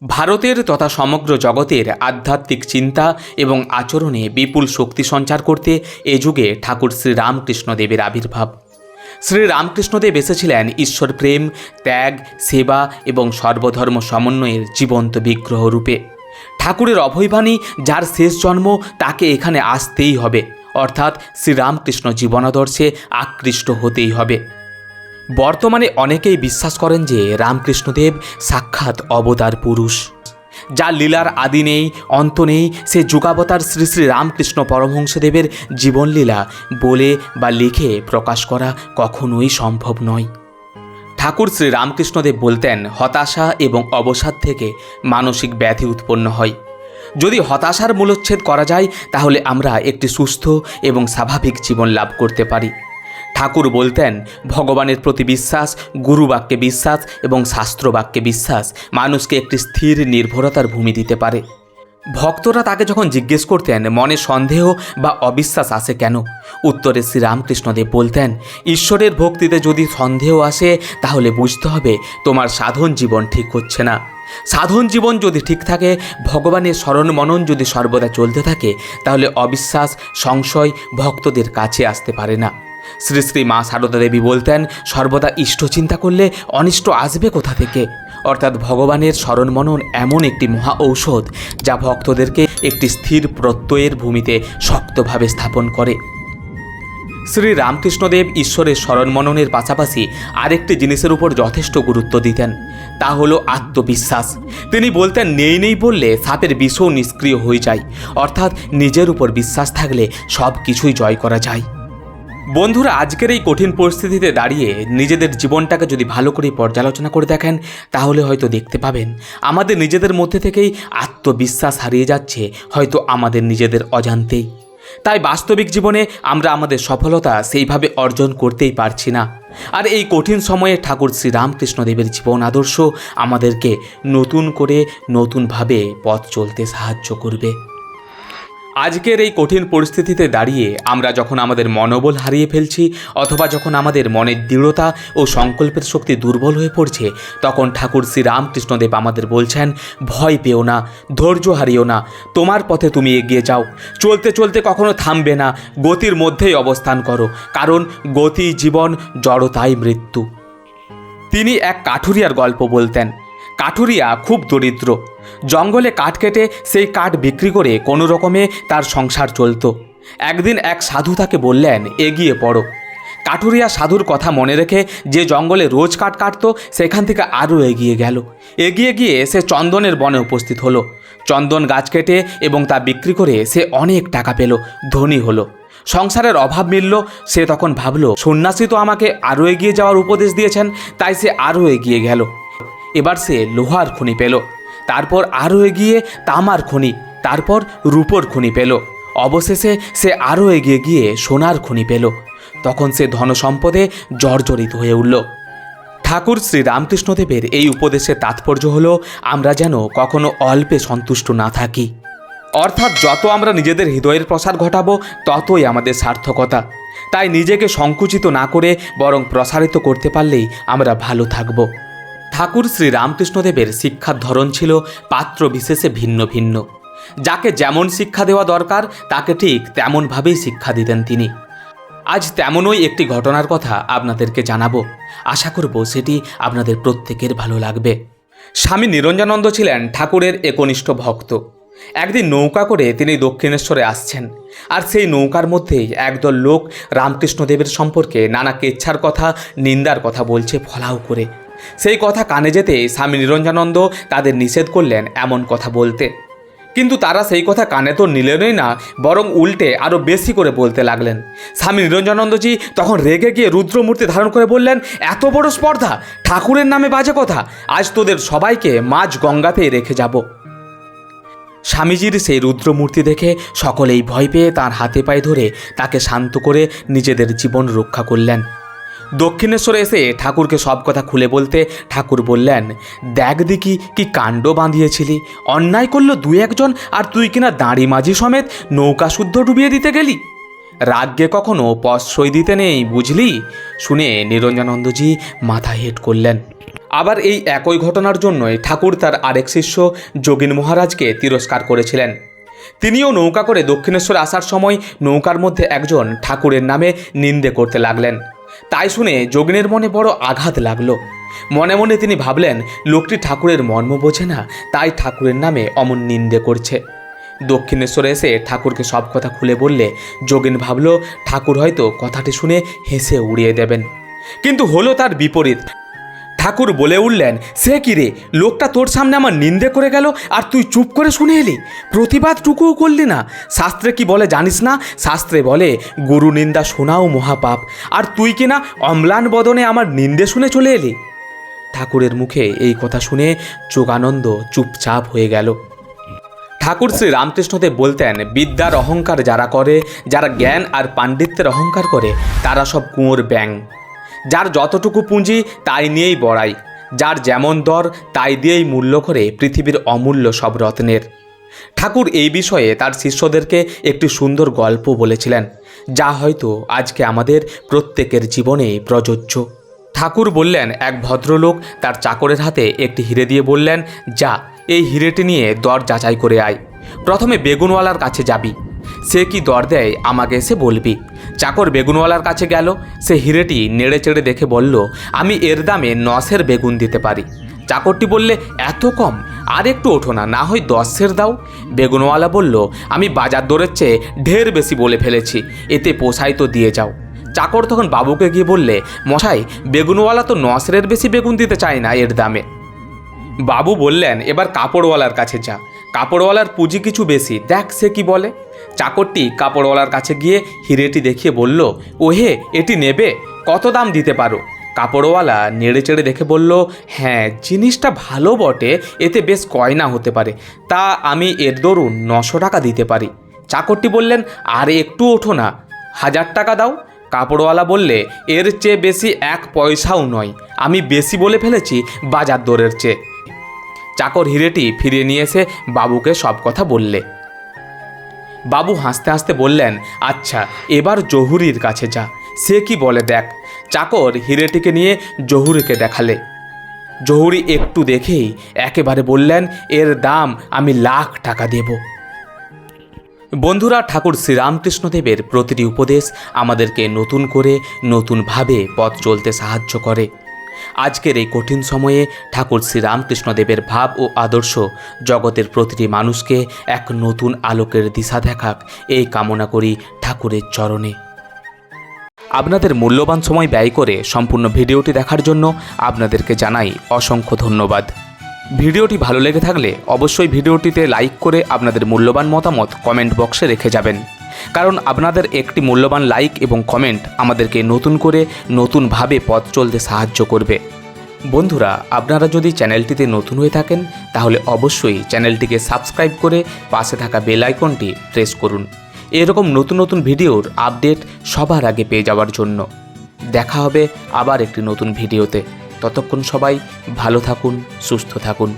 ভারতের তথা সমগ্র জগতের আধ্যাত্মিক চিন্তা এবং আচরণে বিপুল শক্তি সঞ্চার করতে এ যুগে ঠাকুর শ্রীরামকৃষ্ণদেবের আবির্ভাব। শ্রীরামকৃষ্ণদেব এসেছিলেন ঈশ্বর প্রেম, ত্যাগ, সেবা এবং সর্বধর্ম সমন্বয়ের জীবন্ত বিগ্রহ রূপে। ঠাকুরের অভয়বাণী, যার শেষ জন্ম তাকে এখানে আসতেই হবে, অর্থাৎ শ্রীরামকৃষ্ণ জীবনাদর্শে আকৃষ্ট হতেই হবে। বর্তমানে অনেকেই বিশ্বাস করেন যে রামকৃষ্ণদেব সাক্ষাৎ অবতার পুরুষ, যার লীলার আদি নেই, অন্ত নেই। সে যুগাবতার শ্রী শ্রী রামকৃষ্ণ পরমহংসদেবের জীবনলীলা বলে বা লিখে প্রকাশ করা কখনোই সম্ভব নয়। ঠাকুর শ্রী রামকৃষ্ণদেব বলতেন, হতাশা এবং অবসাদ থেকে মানসিক ব্যাধি উৎপন্ন হয়। যদি হতাশার মূলোচ্ছেদ করা যায় তাহলে আমরা একটি সুস্থ এবং স্বাভাবিক জীবন লাভ করতে পারি। ঠাকুর বলতেন, ভগবানের প্রতি বিশ্বাস, গুরুবাক্যে বিশ্বাস এবং শাস্ত্রবাক্যে বিশ্বাস মানুষকে একটি স্থির নির্ভরতার ভূমি দিতে পারে। ভক্তরা তাকে যখন জিজ্ঞেস করতেন মনে সন্দেহ বা অবিশ্বাস আসে কেন, উত্তরে শ্রীরামকৃষ্ণদেব বলতেন, ঈশ্বরের ভক্তিতে যদি সন্দেহ আসে তাহলে বুঝতে হবে তোমার সাধন জীবন ঠিক হচ্ছে না। সাধন জীবন যদি ঠিক থাকে, ভগবানের স্মরণ মনন যদি সর্বদা চলতে থাকে, তাহলে অবিশ্বাস, সংশয় ভক্তদের কাছে আসতে পারে না। শ্রী শ্রী মা সারদা দেবী বলতেন, সর্বদা ইষ্ট চিন্তা করলে অনিষ্ট আসবে কোথা থেকে? অর্থাৎ ভগবানের স্মরণ মনন এমন একটি মহা ঔষধ যা ভক্তদেরকে একটি স্থির প্রত্যয়ের ভূমিতে শক্তভাবে স্থাপন করে। শ্রী রামকৃষ্ণদেব ঈশ্বরের স্মরণ মননের পাশাপাশি আরেকটি জিনিসের উপর যথেষ্ট গুরুত্ব দিতেন, তা হলো আত্মবিশ্বাস। তিনি বলতেন, নেই নেই বললে সাপের বিষও নিষ্ক্রিয় হয়ে যায়। অর্থাৎ নিজের উপর বিশ্বাস থাকলে সব কিছুই জয় করা যায়। বন্ধুরা, আজকের এই কঠিন পরিস্থিতিতে দাঁড়িয়ে নিজেদের জীবনটাকে যদি ভালো করে পর্যালোচনা করে দেখেন, তাহলে হয়তো দেখতে পাবেন আমাদের নিজেদের মধ্যে থেকেই আত্মবিশ্বাস হারিয়ে যাচ্ছে, হয়তো আমাদের নিজেদের অজান্তেই। তাই বাস্তবিক জীবনে আমরা আমাদের সফলতা সেইভাবে অর্জন করতেই পারছি না। আর এই কঠিন সময়ে ঠাকুর শ্রী রামকৃষ্ণদেবের জীবন আদর্শ আমাদেরকে নতুন করে নতুনভাবে পথ চলতে সাহায্য করবে। আজকের এই কঠিন পরিস্থিতিতে দাঁড়িয়ে আমরা যখন আমাদের মনোবল হারিয়ে ফেলছি, অথবা যখন আমাদের মনের দৃঢ়তা ও সংকল্পের শক্তি দুর্বল হয়ে পড়ছে, তখন ঠাকুর শ্রী রামকৃষ্ণদেব আমাদের বলছেন, ভয় পেও না, ধৈর্য হারিও না, তোমার পথে তুমি এগিয়ে যাও। চলতে চলতে কখনো থামবে না, গতির মধ্যেই অবস্থান করো, কারণ গতি জীবন, জড়তাই মৃত্যু। তিনি এক কাঠুরিয়ার গল্প বলতেন। কাঠুরিয়া খুব দরিদ্র। জঙ্গলে কাঠ কেটে সেই কাঠ বিক্রি করে কোনো রকমে তার সংসার চলত। একদিন এক সাধু তাকে বললেন, এগিয়ে পড়ো। কাঠুরিয়া সাধুর কথা মনে রেখে যে জঙ্গলে রোজ কাঠ কাটত, সেখান থেকে আরও এগিয়ে গেল। এগিয়ে গিয়ে সে চন্দনের বনে উপস্থিত হলো। চন্দন গাছ কেটে এবং তা বিক্রি করে সে অনেক টাকা পেল, ধনী হলো। সংসারের অভাব মিলল। সে তখন ভাবল, সন্ন্যাসী তো আমাকে আরও এগিয়ে যাওয়ার উপদেশ দিয়েছেন, তাই সে আরও এগিয়ে গেল। এবার সে লোহার খনি পেল, তারপর আরও এগিয়ে তামার খনি, তারপর রূপোর খনি পেল। অবশেষে সে আরও এগিয়ে গিয়ে সোনার খনি পেল। তখন সে ধনসম্পদে জর্জরিত হয়ে উঠল। ঠাকুর শ্রী রামকৃষ্ণদেবের এই উপদেশের তাৎপর্য হলো, আমরা যেন কখনো অল্পে সন্তুষ্ট না থাকি। অর্থাৎ যত আমরা নিজেদের হৃদয়ের প্রসার ঘটাবো, ততই আমাদের সার্থকতা। তাই নিজেকে সংকুচিত না করে বরং প্রসারিত করতে পারলেই আমরা ভালো থাকব। ঠাকুর শ্রী রামকৃষ্ণদেবের শিক্ষার ধরন ছিল পাত্র বিশেষে ভিন্ন ভিন্ন। যাকে যেমন শিক্ষা দেওয়া দরকার তাকে ঠিক তেমনভাবেই শিক্ষা দিতেন তিনি। আজ তেমনই একটি ঘটনার কথা আপনাদেরকে জানাবো। আশা করব সেটি আপনাদের প্রত্যেকের ভালো লাগবে। স্বামী নিরঞ্জনানন্দ ছিলেন ঠাকুরের একনিষ্ঠ ভক্ত। একদিন নৌকা করে তিনি দক্ষিণেশ্বরে আসছেন, আর সেই নৌকার মধ্যেই একদল লোক রামকৃষ্ণদেবের সম্পর্কে নানা কেচ্ছার কথা, নিন্দার কথা বলছে ফলাও করে। সেই কথা কানে যেতে স্বামী নিরঞ্জনানন্দ তাদের নিষেধ করলেন এমন কথা বলতে। কিন্তু তারা সেই কথা কানে তো নিলেনই না, বরং উল্টে আরও বেশি করে বলতে লাগলেন। স্বামী নিরঞ্জনানন্দজি তখন রেগে গিয়ে রুদ্রমূর্তি ধারণ করে বললেন, এত বড় স্পর্ধা, ঠাকুরের নামে বাজে কথা, আজ তোদের সবাইকে মাঝ গঙ্গাতেই রেখে যাব। স্বামীজির সেই রুদ্রমূর্তি দেখে সকলেই ভয় পেয়ে তাঁর হাতে পায়ে ধরে তাকে শান্ত করে নিজেদের জীবন রক্ষা করলেন। দক্ষিণেশ্বরে এসে ঠাকুরকে সব কথা খুলে বলতে ঠাকুর বললেন, দেখ দেখি কি কাণ্ড বাঁধিয়েছিলি, অন্যায় করলো দুই একজন, আর তুই কিনা দাঁড়ি মাঝি সমেত নৌকা শুদ্ধ ডুবিয়ে দিতে গেলি। রাগ্যে কখনো প্রশ্রয় দিতে নেই, বুঝলি? শুনে নিরঞ্জনানন্দজি মাথা হেঁট করলেন। আবার এই একই ঘটনার জন্যই ঠাকুর তার আরেক শিষ্য যোগিন মহারাজকে তিরস্কার করেছিলেন। তিনিও নৌকা করে দক্ষিণেশ্বর আসার সময় নৌকার মধ্যে একজন ঠাকুরের নামে নিন্দে করতে লাগলেন। তাই শুনে যোগিনের মনে বড় আঘাত লাগলো। মনে মনে তিনি ভাবলেন, লোকটি ঠাকুরের মর্ম বোঝে না, তাই ঠাকুরের নামে অমন নিন্দে করছে। দক্ষিণেশ্বরে এসে ঠাকুরকে সব কথা খুলে বললে যোগিন ভাবল ঠাকুর হয়তো কথাটি শুনে হেসে উড়িয়ে দেবেন, কিন্তু হলো তার বিপরীত। ঠাকুর বলে উঠলেন, সে কি রে, লোকটা তোর সামনে আমার নিন্দে করে গেল আর তুই চুপ করে শুনে এলি, প্রতিবাদটুকুও করলি না। শাস্ত্রে কি বলে জানিস না? শাস্ত্রে বলে গুরু নিন্দা শোনাও মহাপাপ, আর তুই কিনা অম্লান বদনে আমার নিন্দে শুনে চলে এলি। ঠাকুরের মুখে এই কথা শুনে যোগানন্দ চুপচাপ হয়ে গেল। ঠাকুর শ্রী রামকৃষ্ণদেব বলতেন, বিদ্যার অহংকার যারা করে, যারা জ্ঞান আর পাণ্ডিত্যের অহংকার করে, তারা সব কুঁয়োর ব্যাঙ। যার যতটুকু পুঁজি তাই নিয়েই বড়াই, যার যেমন দর তাই দিয়েই মূল্য করে পৃথিবীর অমূল্য সব রত্নের। ঠাকুর এই বিষয়ে তার শিষ্যদেরকে একটি সুন্দর গল্প বলেছিলেন, যা হয়তো আজকে আমাদের প্রত্যেকের জীবনে প্রযোজ্য। ঠাকুর বললেন, এক ভদ্রলোক তার চাকরের হাতে একটি হিরে দিয়ে বললেন, যা এই হিরেটি নিয়ে দর যাচাই করে আয়। প্রথমে বেগুনওয়ালার কাছে যাবি, সে কি দর দেয় আমাকে এসে বলবি। চাকর বেগুনওয়ালার কাছে গেল। সে হিরেটি নেড়ে চেড়ে দেখে বলল, আমি এর দামে 9 বেগুন দিতে পারি। চাকরটি বললে, এত কম, আর একটু ওঠো না, না হয় 10 দাও। বেগুনওয়ালা বলল, আমি বাজার দরের চেয়ে ঢের বেশি বলে ফেলেছি, এতে পোষায় তো দিয়ে যাও। চাকর তখন বাবুকে গিয়ে বললে, মশাই, বেগুনওয়ালা তো 9 বেশি বেগুন দিতে চায় না এর দামে। বাবু বললেন, এবার কাপড়ওয়ালার কাছে যা, কাপড়ওয়ালার পুঁজি কিছু বেশি, দেখ সে কি বলে। চাকরটি কাপড়ওয়ালার কাছে গিয়ে হিরেটি দেখিয়ে বলল, ওহে, এটি নেবে, কত দাম দিতে পারো? কাপড়ওয়ালা নেড়ে চেড়ে দেখে বলল, হ্যাঁ, জিনিসটা ভালো বটে, এতে বেশ গয়না হতে পারে, তা আমি এর দরুন 900 টাকা দিতে পারি। চাকরটি বললেন, আর একটু ওঠো না, 1000 টাকা দাও। কাপড়ওয়ালা বললে, এর চেয়ে বেশি 1 পয়সাও নয়, আমি বেশি বলে ফেলেছি বাজার দরের চেয়ে। চাকর হিরেটি ফিরিয়ে নিয়ে এসে বাবুকে সব কথা বললে। বাবু হাসতে হাসতে বললেন, আচ্ছা, এবার জহুরির কাছে যা, সে কি বলে দেখ। চাকর হিরেটিকে নিয়ে জহুরিকে দেখালে। জহুরি একটু দেখেই একেবারে বললেন, এর দাম আমি 1,00,000 টাকা দেব। বন্ধুরা, ঠাকুর শ্রীরামকৃষ্ণদেবের প্রতিটি উপদেশ আমাদেরকে নতুন করে নতুনভাবে পথ চলতে সাহায্য করে। আজকের এই কঠিন সময়ে ঠাকুর শ্রীরামকৃষ্ণদেবের ভাব ও আদর্শ জগতের প্রতিটি মানুষকে এক নতুন আলোকের দিশা দেখাক, এই কামনা করি ঠাকুরের চরণে। আপনাদের মূল্যবান সময় ব্যয় করে সম্পূর্ণ ভিডিওটি দেখার জন্য আপনাদেরকে জানাই অসংখ্য ধন্যবাদ। ভিডিওটি ভালো লেগে থাকলে অবশ্যই ভিডিওটিতে লাইক করে আপনাদের মূল্যবান মতামত কমেন্ট বক্সে রেখে যাবেন, কারণ আপনাদের একটি মূল্যবান লাইক এবং কমেন্ট আমাদেরকে নতুন করে নতুনভাবে পথ চলতে সাহায্য করবে। বন্ধুরা, আপনারা যদি চ্যানেলটিতে নতুন হয়ে থাকেন তাহলে অবশ্যই চ্যানেলটিকে সাবস্ক্রাইব করে পাশে থাকা বেল আইকনটি প্রেস করুন, এরকম নতুন নতুন ভিডিওর আপডেট সবার আগে পেয়ে যাওয়ার জন্য। দেখা হবে আবার একটি নতুন ভিডিওতে। ততক্ষণ সবাই ভালো থাকুন, সুস্থ থাকুন।